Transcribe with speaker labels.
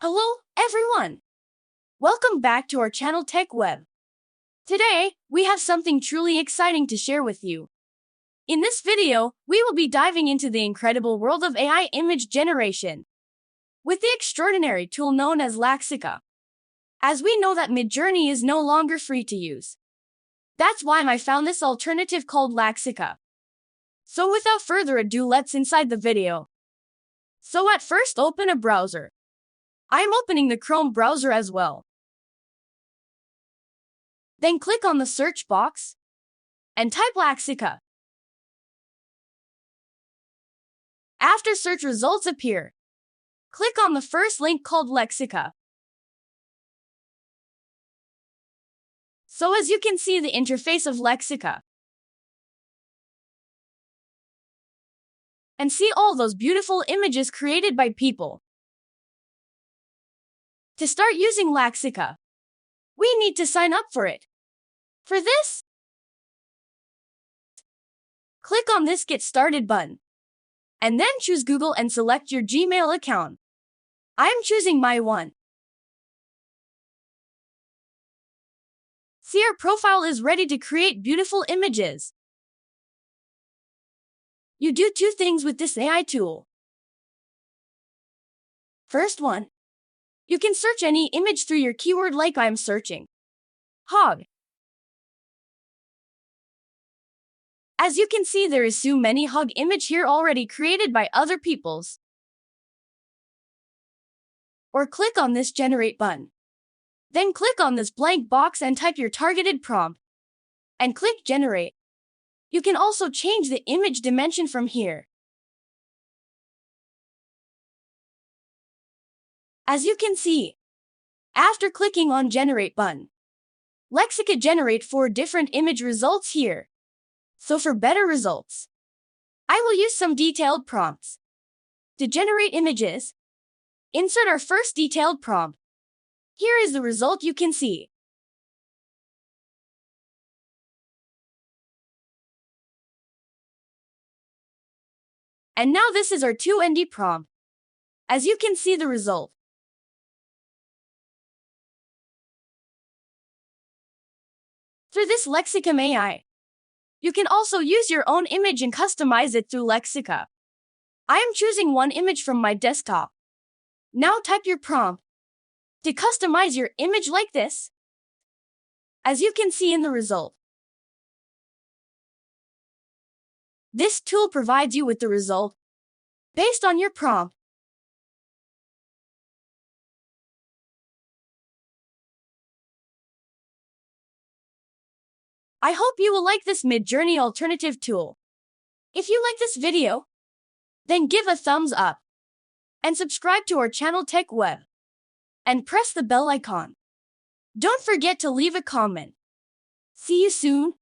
Speaker 1: Hello, everyone! Welcome back to our channel Tech Web. Today, we have something truly exciting to share with you. In this video, we will be diving into the incredible world of AI image generation with the extraordinary tool known as Laxica. As we know that Midjourjney is no longer free to use. That's why I found this alternative called Laxica. So without further ado, let's inside the video. So at first, open a browser. I'm opening the Chrome browser as well. Then click on the search box and type Laxica. After search results appear, click on the first link called Laxica. So as you can see the interface of Laxica and see all those beautiful images created by people. To start using Laxica, we need to sign up for it. For this, click on this Get Started button, and then choose Google and select your Gmail account. I am choosing my one. See, our profile is ready to create beautiful images. You do two things with this AI tool. First one, you can search any image through your keyword like I'm searching hog. As you can see, there is so many hog image here already created by other peoples. Or click on this generate button. Then click on this blank box and type your targeted prompt. And click generate. You can also change the image dimension from here. As you can see, after clicking on generate button, Laxica generate 4 different image results here. So for better results, I will use some detailed prompts. To generate images, insert our first detailed prompt. Here is the result you can see. And now this is our 2ND prompt. As you can see the result. Through this Laxica AI, you can also use your own image and customize it through Laxica. I am choosing one image from my desktop. Now type your prompt to customize your image like this. As you can see in the result. This tool provides you with the result based on your prompt. I hope you will like this Midjourjney alternative tool. If you like this video, then give a thumbs up and subscribe to our channel Tech Web and press the bell icon. Don't forget to leave a comment. See you soon.